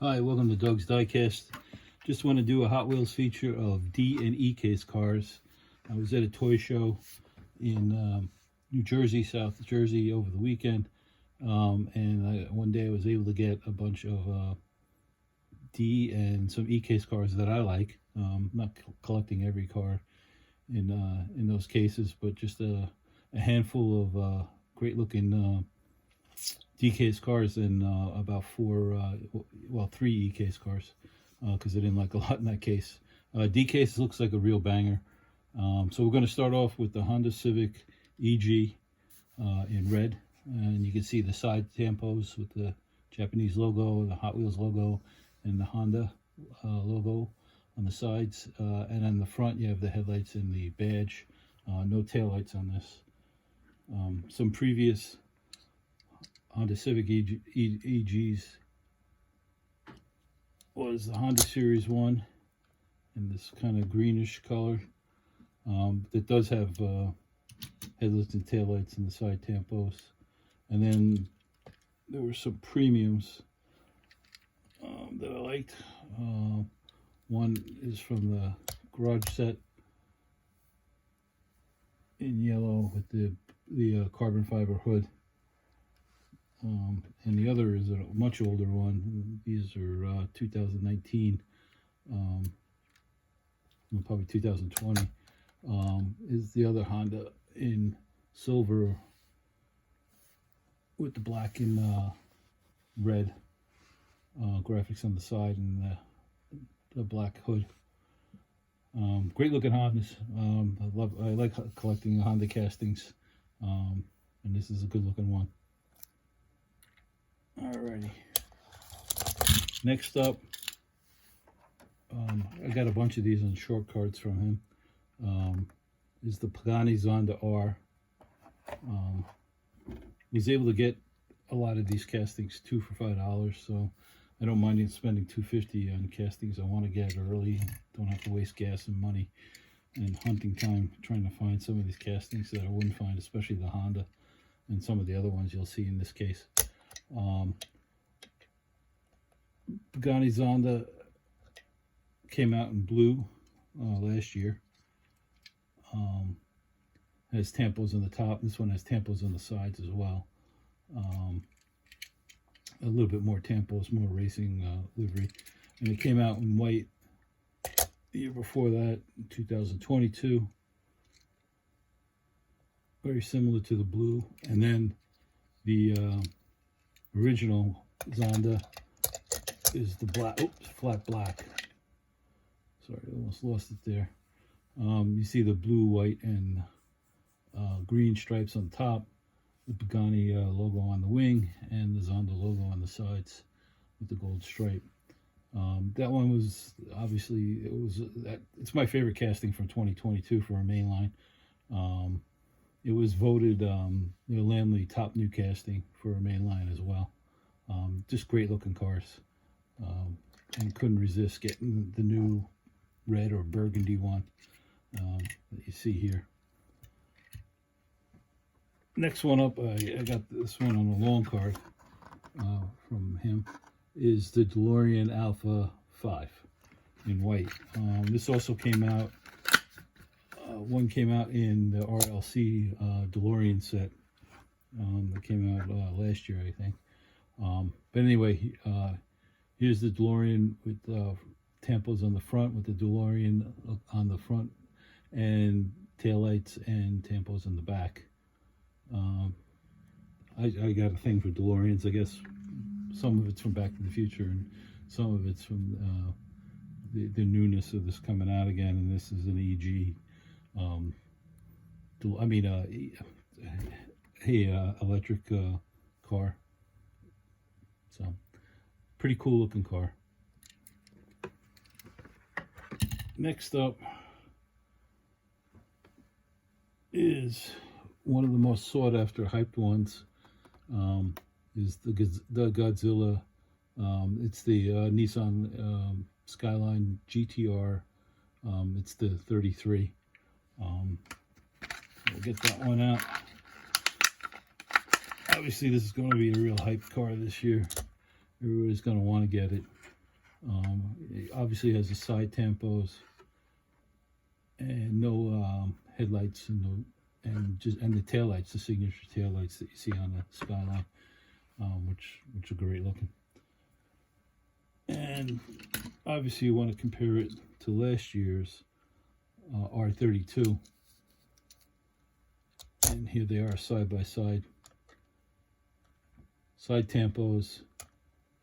Hi, welcome to Doug's Diecast. Just want to do a Hot Wheels feature of D and E case cars. I was at a toy show in New Jersey, South Jersey over the weekend, and one day I was able to get a bunch of D and some E case cars that I like. Not collecting every car in those cases, but just a handful of great looking D-case cars and about three E-case cars, because I didn't like a lot in that case. D-case looks like a real banger. So we're going to start off with the Honda Civic EG in red, and you can see the side tampos with the Japanese logo, the Hot Wheels logo, and the Honda logo on the sides. And on the front you have the headlights and the badge. No taillights on this. Some previous Honda Civic EGs was the Honda Series 1 in this kind of greenish color. It does have headlights and taillights in the side tampos. And then there were some premiums that I liked. One is from the garage set in yellow with the carbon fiber hood. And the other is a much older one. These are 2019, probably 2020. Is the other Honda in silver with the black and red graphics on the side and the black hood. Great looking Hondas. I like collecting Honda castings, and this is a good looking one. Alrighty. Next up, I got a bunch of these on short cards from him. Is the Pagani Zonda R. Was able to get a lot of these castings 2 for $5, so I don't mind spending $2.50 on castings I want to get early. Don't have to waste gas and money and hunting time trying to find some of these castings that I wouldn't find, especially the Honda and some of the other ones you'll see in this case. Pagani Zonda came out in blue last year. Has tampos on the top. This one has tampos on the sides as well. A little bit more tampos, more racing livery. And it came out in white the year before that, in 2022. Very similar to the blue. And then the original Zonda is the black, flat black. Sorry, I almost lost it there. You see the blue, white, and green stripes on top, the Pagani logo on the wing, and the Zonda logo on the sides with the gold stripe. That one was obviously, it's my favorite casting from 2022 for a mainline. It was voted Lamley top new casting for a mainline as well. Just great looking cars, and couldn't resist getting the new red or burgundy one that you see here. Next one up, I got this one on a long card from him, is the DeLorean Alpha 5 in white. This also came out, one came out in the RLC DeLorean set that came out last year, I think. But anyway, here's the DeLorean with tampos on the front, with the DeLorean on the front, and taillights and tampos on the back. I got a thing for DeLoreans. I guess some of it's from Back to the Future, and some of it's from the newness of this coming out again. And this is an EG. Electric car. So, pretty cool looking car. Next up is one of the most sought after hyped ones. Is the Godzilla. It's the Nissan Skyline GTR. It's the 33. We'll get that one out. Obviously, this is going to be a real hype car this year. Everybody's going to want to get it. It obviously has the side tampos and no headlights and the taillights, the signature taillights that you see on the Skyline, which are great looking. And obviously you want to compare it to last year's R32, and here they are side by side. Side tampos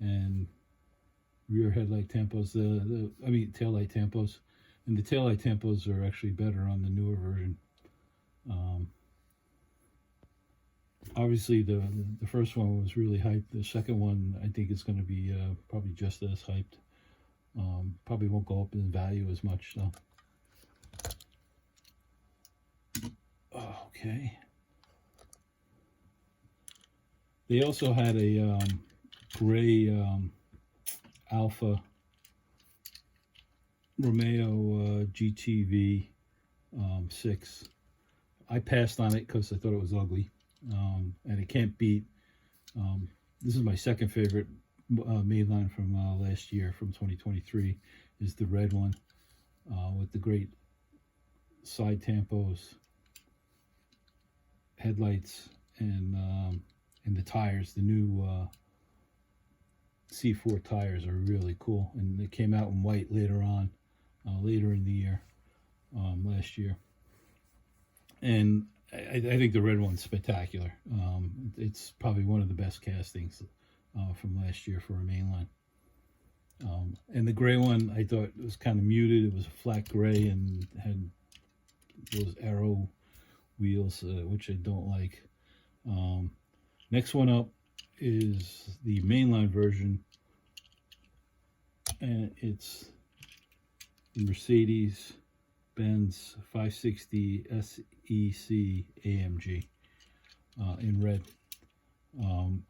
and rear headlight tampos, taillight tampos, and the taillight tampos are actually better on the newer version. Obviously the first one was really hyped. The second one, I think, is going to be probably just as hyped. Probably won't go up in value as much though. Okay. They also had a gray Alfa Romeo GTV 6. I passed on it because I thought it was ugly, and it can't beat. This is my second favorite mainline from last year, from 2023, is the red one with the great side tampos, headlights, and the tires. The new C4 tires are really cool, and they came out in white later on, later in the year, last year. And I think the red one's spectacular. It's probably one of the best castings from last year for a mainline. And the gray one, I thought was kind of muted. It was a flat gray and had those arrow wheels, which I don't like. Next one up is the mainline version, and it's the Mercedes-Benz 560 SEC AMG in red.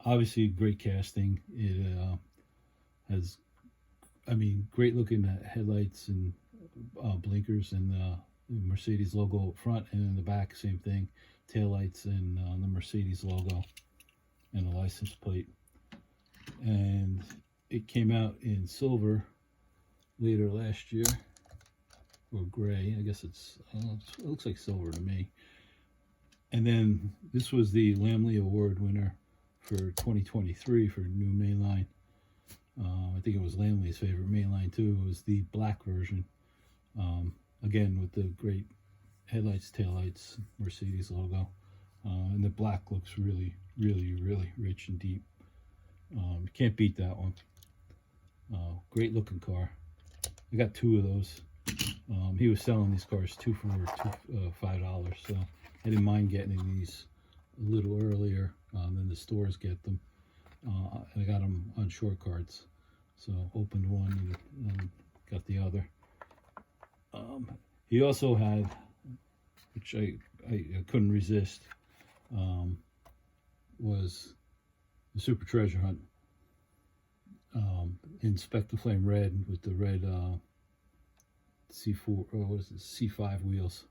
Obviously, great casting. It has, great looking headlights and blinkers, and the Mercedes logo up front, and in the back, same thing, taillights and the Mercedes logo and the license plate. And it came out in silver later last year, or gray. I guess it looks like silver to me. And then this was the Lamley Award winner for 2023 for new mainline. I think it was Lamley's favorite mainline too. It was the black version, again with the great headlights, taillights, Mercedes logo, and the black looks really, really, really rich and deep. You can't beat that one. Great looking car. I got two of those. He was selling these cars two for $5, so I didn't mind getting these a little earlier than the stores get them. I got them on short cards, so opened one and got the other. He also had, which I couldn't resist, was the Super Treasure Hunt in Spectre Flame Red with the red C4, or what is it, C5 wheels.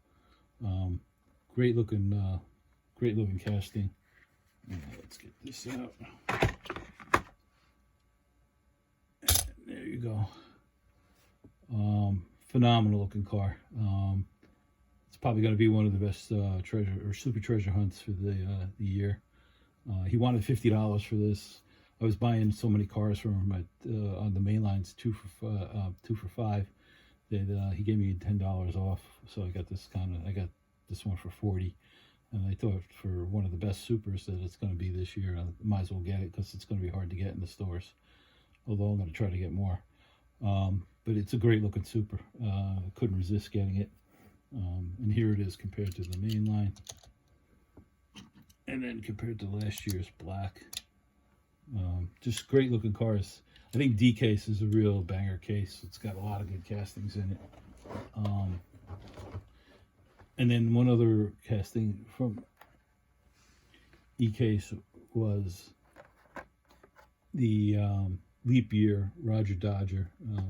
Great looking casting. Let's get this out. There you go. Phenomenal looking car. It's probably going to be one of the best super treasure hunts for the year. He wanted $50 for this. I was buying so many cars from him on the main lines, two for $5, that he gave me $10 off. So I got this one for $40, and I thought for one of the best supers that it's going to be this year, I might as well get it because it's going to be hard to get in the stores. Although I'm going to try to get more. But it's a great looking super. I couldn't resist getting it. And here it is compared to the main line. And then compared to last year's black. Just great looking cars. I think D-Case is a real banger case. It's got a lot of good castings in it. And then one other casting from E-Case was the leap year Roger Dodger.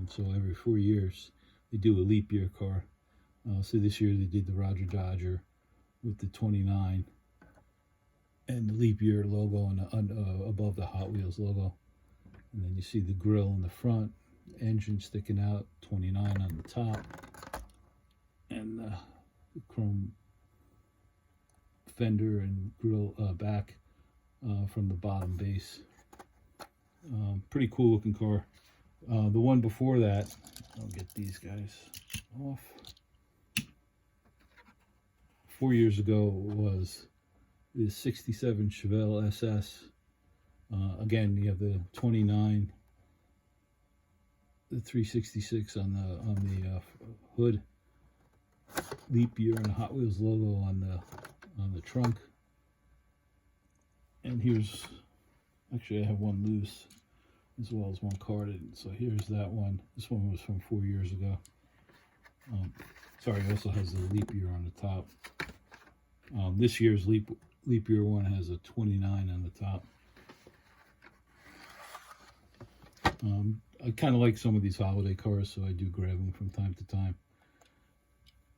So every 4 years they do a leap year car. So this year they did the Roger Dodger with the 29 and the leap year logo above the Hot Wheels logo. And then you see the grill in the front engine sticking out, 29 on the top, and the chrome fender and grill back from the bottom base. Pretty cool looking car. The one before that, I'll get these guys off. 4 years ago was the 67 Chevelle SS. Again, you have the 29, the 366 on the hood, leap year, and a Hot Wheels logo on the trunk. And here's, actually I have one loose as well as one carded. So here's that one. This one was from 4 years ago. Sorry, it also has the leap year on the top. This year's leap year one has a 29 on the top. I kind of like some of these holiday cars, so I do grab them from time to time.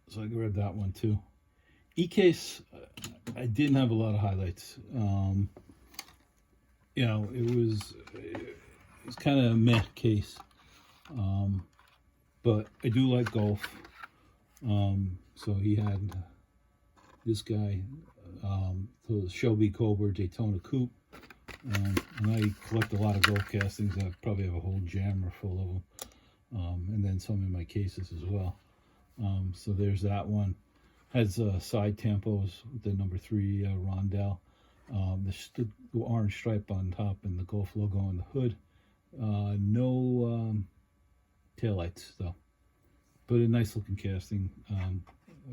So I grabbed that one too. E-Case, I didn't have a lot of highlights. You know, it was kind of a meh case. But I do like golf. So he had this guy, the Shelby Cobra Daytona Coupe. And I collect a lot of golf castings. I probably have a whole jammer full of them. And then some in my cases as well. So there's that one. Has side tampos with the number 3 Rondell. The orange stripe on top and the Golf logo on the hood. No taillights though, but a nice looking casting. I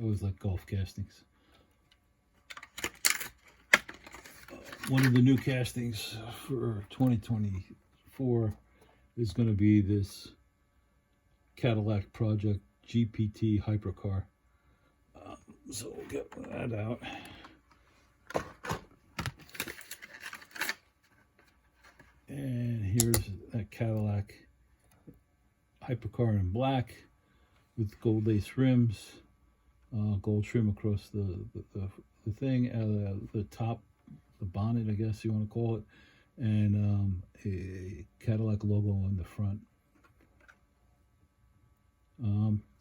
always like golf castings. One of the new castings for 2024 is going to be this Cadillac Project GPT Hypercar. So we'll get that out. And here's that Cadillac Hypercar in black with gold lace rims, gold trim across the thing, the top, the bonnet, I guess you want to call it, and a Cadillac logo on the front.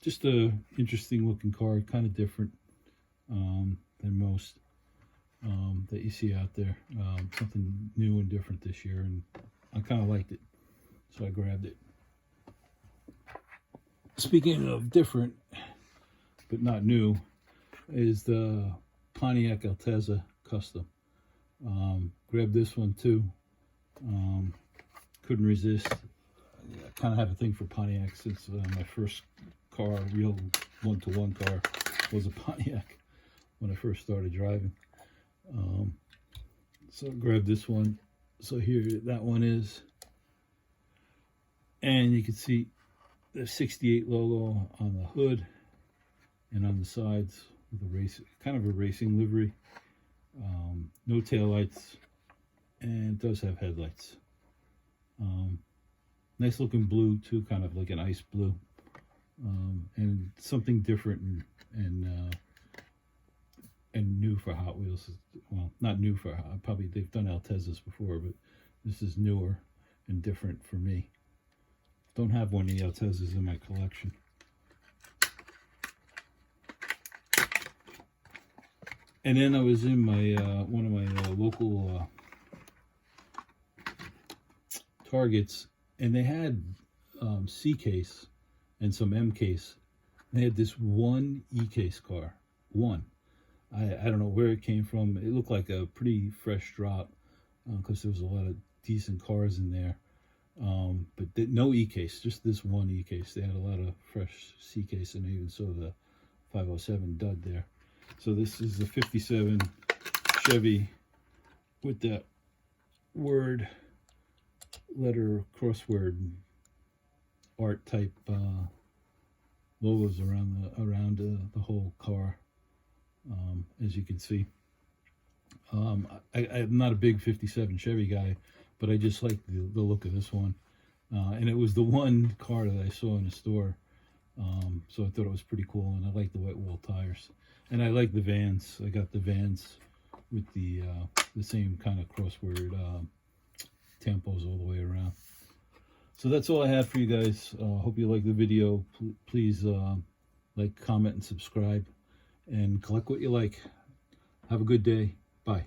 Just a interesting looking car, kind of different than most that you see out there. Something new and different this year, and I kind of liked it, so I grabbed it. Speaking of different but not new, is the Pontiac Altezza Custom. Grabbed this one too. Couldn't resist. I kind of have a thing for Pontiac since my first car, real one-to-one car, was a Pontiac when I first started driving. So I grabbed this one. So here that one is, and you can see the 68 logo on the hood and on the sides with a race, kind of a racing livery. No tail lights, and it does have headlights. Nice looking blue too, kind of like an ice blue, and something different and new for Hot Wheels. Well, not new for probably they've done Altezzas before, but this is newer and different for me. Don't have one of the Altezzas in my collection. And then I was in my one of my local Targets, and they had C case and some M case. They had this one E case car. One. I don't know where it came from. It looked like a pretty fresh drop because there was a lot of decent cars in there. But no E case, just this one E case. They had a lot of fresh C case, and I even saw the 507 dud there. So this is the 57 Chevy with that word, letter, crossword art type logos around the whole car. As you can see, I'm not a big 57 Chevy guy, but I just like the look of this one, and it was the one car that I saw in the store, so I thought it was pretty cool, and I like the white wall tires, and I like the Vans. I got the Vans with the same kind of crossword tampos all the way around. So that's all I have for you guys. Hope you like the video. Please like, comment, and subscribe, and collect what you like. Have a good day. Bye.